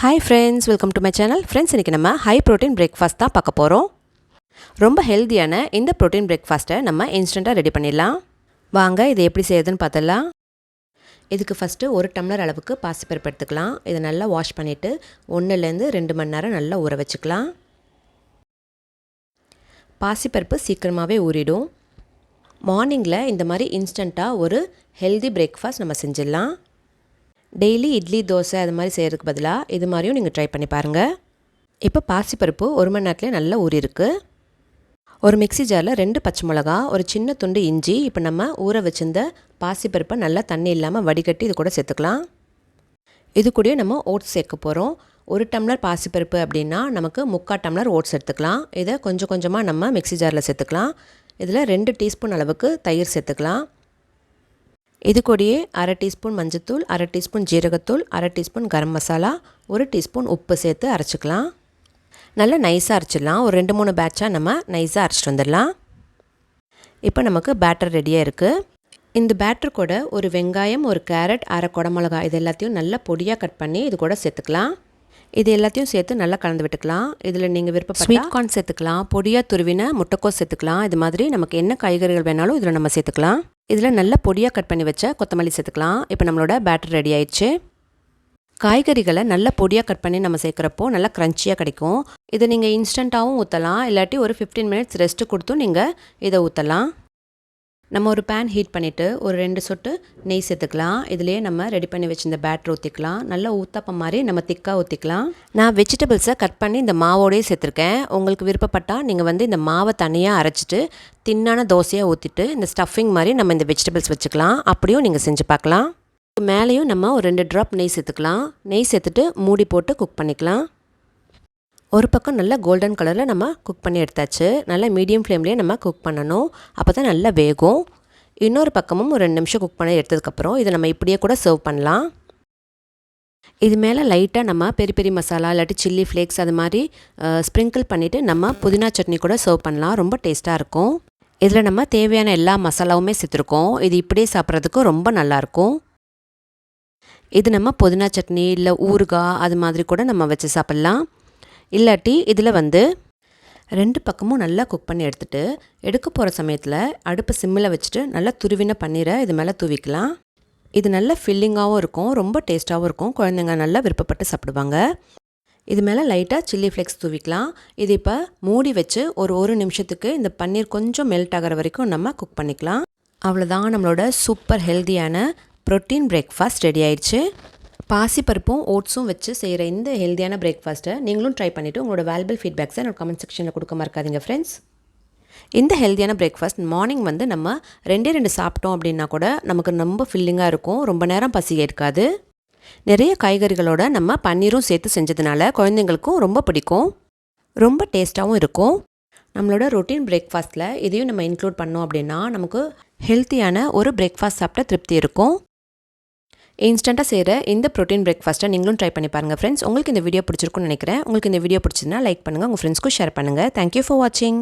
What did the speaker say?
Hi friends, welcome to my channel. Friends, இன்னைக்கு நம்ம high protein breakfast தான் பார்க்க போறோம். ரொம்ப ஹெல்தியான இந்த protein breakfast-ஐ நம்ம இன்ஸ்டன்ட்டா ரெடி பண்ணிடலாம். வாங்க இதை எப்படி செய்யறதுன்னு பார்த்தலாம். இதுக்கு ஃபர்ஸ்ட் 1 டம்ளர் அளவுக்கு பாசிப்பருப்பு எடுத்துக்கலாம். இதை நல்லா வாஷ் பண்ணிட்டு 1 ல இருந்து 2 மணி நேரம் நல்லா ஊற வச்சுக்கலாம். பாசிப்பருப்பு சீக்கிரமாவே ஊறிடும். மார்னிங்ல இந்த மாதிரி இன்ஸ்டன்ட்டா ஒரு ஹெல்தி பிரேக்ஃபாஸ்ட் நம்ம செஞ்சிடலாம். டெய்லி இட்லி தோசை அது மாதிரி செய்கிறதுக்கு பதிலாக இது மாதிரியும் நீங்கள் ட்ரை பண்ணி பாருங்கள். இப்போ பாசிப்பருப்பு 1 மணி நேரத்துலேயே நல்லா ஊறிருக்கு. ஒரு மிக்ஸி ஜாரில் 2 பச்சை மிளகா, ஒரு சின்ன துண்டு இஞ்சி, இப்போ நம்ம ஊற வச்சிருந்த பாசிப்பருப்பை நல்லா தண்ணி இல்லாமல் வடிகட்டி இது கூட சேர்த்துக்கலாம். இது கூடயே நம்ம ஓட்ஸ் சேர்க்க போகிறோம். 1 டம்ளர் பாசிப்பருப்பு அப்படின்னா நமக்கு 3/4 டம்ளர் ஓட்ஸ் எடுத்துக்கலாம். இதை கொஞ்சம் கொஞ்சமாக நம்ம மிக்ஸி ஜாரில் சேர்த்துக்கலாம். இதில் 2 டீஸ்பூன் அளவுக்கு தயிர் சேர்த்துக்கலாம். இது கூடயே 1/2 டீஸ்பூன் மஞ்சத்தூள், 1/2 டீஸ்பூன் ஜீரகத்தூள், 1/2 டீஸ்பூன் கரம் மசாலா, 1 டீஸ்பூன் உப்பு சேர்த்து அரைச்சிக்கலாம். நல்லா நைஸாக அரைச்சிடலாம். ஒரு 2-3 பேட்சாக நம்ம நைஸாக அரைச்சிட்டு வந்துடலாம். இப்போ நமக்கு பேட்டர் ரெடியாக இருக்குது. இந்த பேட்டர் கூட ஒரு வெங்காயம், ஒரு கேரட், 1/2 குடமிளகாய் இது எல்லாத்தையும் நல்லா பொடியாக கட் பண்ணி இது கூட சேர்த்துக்கலாம். இது எல்லாத்தையும் சேர்த்து நல்லா கலந்து விட்டுக்கலாம். இதில் நீங்கள் விருப்பப்பட்ட ஸ்வீட் கார்ன் சேர்த்துக்கலாம், பொடியாக துருவின முட்டைக்கோஸ் சேர்த்துக்கலாம். இது மாதிரி நமக்கு என்ன காய்கறிகள் வேணாலும் இதில் நம்ம சேர்த்துக்கலாம். இதில் நல்லா பொடியாக கட் பண்ணி வச்ச கொத்தமல்லி சேர்த்துக்கலாம். இப்போ நம்மளோட பேட்டர் ரெடி ஆயிடுச்சு. காய்கறிகளை நல்லா பொடியாக கட் பண்ணி நம்ம சேர்க்குறப்போ நல்லா க்ரன்ச்சியாக கிடைக்கும். இதை நீங்கள் இன்ஸ்டண்ட்டாகவும் ஊற்றலாம், இல்லாட்டி ஒரு 15 மினிட்ஸ் ரெஸ்ட்டு கொடுத்தும் நீங்கள் இதை ஊற்றலாம். நம்ம ஒரு பேன் ஹீட் பண்ணிவிட்டு ஒரு 2 சொட்டு நெய் சேர்த்துக்கலாம். இதிலேயே நம்ம ரெடி பண்ணி வச்சுருந்த பேட்டர் ஊற்றிக்கலாம். நல்லா ஊத்தப்பம் மாதிரி நம்ம திக்காக ஊற்றிக்கலாம். நான் வெஜிடபிள்ஸை கட் பண்ணி இந்த மாவோடையே சேர்த்துருக்கேன். உங்களுக்கு விருப்பப்பட்டால் நீங்கள் இந்த மாவை தனியாக அரைச்சிட்டு தின்னான தோசையாக ஊற்றிட்டு இந்த ஸ்டஃபிங் மாதிரி நம்ம இந்த வெஜிடபிள்ஸ் வச்சுக்கலாம். அப்படியும் நீங்கள் செஞ்சு பார்க்கலாம். மேலேயும் நம்ம ஒரு 2 ட்ராப் நெய் சேர்த்துக்கலாம். நெய் சேர்த்துட்டு மூடி போட்டு குக் பண்ணிக்கலாம். ஒரு பக்கம் நல்லா கோல்டன் கலரில் நம்ம குக் பண்ணி எடுத்தாச்சு. நல்லா மீடியம் ஃப்ளேம்லேயே நம்ம குக் பண்ணணும். அப்போ தான் நல்லா வேகும். இன்னொரு பக்கமும் ஒரு 2 நிமிஷம் குக் பண்ணி எடுத்ததுக்கப்புறம் இதை நம்ம இப்படியே கூட சர்வ் பண்ணலாம். இது மேலே லைட்டாக நம்ம பெரி பெரி மசாலா இல்லாட்டி சில்லி ஃப்ளேக்ஸ் அது மாதிரி ஸ்ப்ரிங்கிள் பண்ணிவிட்டு நம்ம புதினா சட்னி கூட சர்வ் பண்ணலாம். ரொம்ப டேஸ்ட்டாக இருக்கும். இதில் நம்ம தேவையான எல்லா மசாலாவுமே சேர்த்துருக்கோம். இது இப்படியே சாப்பிட்றதுக்கு ரொம்ப நல்லாயிருக்கும். இது நம்ம புதினா சட்னி இல்லை ஊறுகாய் அது மாதிரி கூட நம்ம வச்சு சாப்பிட்லாம். இல்லாட்டி இதில் 2 பக்கமும் நல்லா குக் பண்ணி எடுத்துகிட்டு எடுக்க போகிற சமயத்தில் அடுப்பு சிம்மில் வச்சுட்டு நல்லா துருவின பன்னீரை இது மேலே தூவிக்கலாம். இது நல்ல ஃபில்லிங்காகவும் இருக்கும், ரொம்ப டேஸ்ட்டாகவும் இருக்கும். குழந்தைங்க நல்லா விருப்பப்பட்டு சாப்பிடுவாங்க. இது மேலே லைட்டாக சில்லி ஃப்ளேக்ஸ் தூவிக்கலாம். இது இப்போ மூடி வச்சு ஒரு 1 நிமிஷத்துக்கு இந்த பன்னீர் கொஞ்சம் மெல்ட் ஆகிற வரைக்கும் நம்ம குக் பண்ணிக்கலாம். அவ்வளோதான், நம்மளோட சூப்பர் ஹெல்தியான ப்ரோட்டீன் பிரேக்ஃபாஸ்ட் ரெடி ஆயிடுச்சு. பாசிப்பருப்பும் ஓட்ஸும் வச்சு செய்கிற இந்த ஹெல்தியான பிரேக்ஃபாஸ்ட்டை நீங்களும் ட்ரை பண்ணிவிட்டு உங்களோட வேல்யூபிள் ஃபீட்பேக்ஸை என்னோட கமெண்ட் செக்ஷனில் கொடுக்க மறக்காதீங்க ஃப்ரெண்ட்ஸ். இந்த ஹெல்தியான பிரேக்ஃபாஸ்ட் மார்னிங் நம்ம 2 சாப்பிட்டோம் அப்படின்னா கூட நமக்கு ரொம்ப ஃபில்லிங்காக இருக்கும். ரொம்ப நேரம் பசி எடுக்காது. நிறைய காய்கறிகளோட நம்ம பன்னீரும் சேர்த்து செஞ்சதுனால குழந்தைங்களுக்கும் ரொம்ப பிடிக்கும். ரொம்ப டேஸ்ட்டாகவும் இருக்கும். நம்மளோட ரொட்டீன் பிரேக்ஃபாஸ்ட்டில் இதையும் நம்ம இன்க்ளூட் பண்ணோம் அப்படின்னா நமக்கு ஹெல்த்தியான ஒரு பிரேக்ஃபாஸ்ட் சாப்பிட்ட திருப்தி இருக்கும். இன்ஸ்டண்ட்டாக செய்கிற இந்த ப்ரோட்டீன் பிரேக்ஃபாஸ்ட்டை நீங்களும் ட்ரை பண்ணி பாருங்கள் ஃப்ரெண்ட்ஸ். உங்களுக்கு இந்த வீடியோ பிடிச்சிருக்குன்னு நினைக்கிறேன். உங்களுக்கு இந்த வீடியோ பிடிச்சிருந்தா லைக் பண்ணுங்கள், உங்கள் ஃப்ரெண்ட்ஸ்க்கும் ஷேர் பண்ணுங்கள். தேங்க்யூ ஃபார் வாட்சிங்.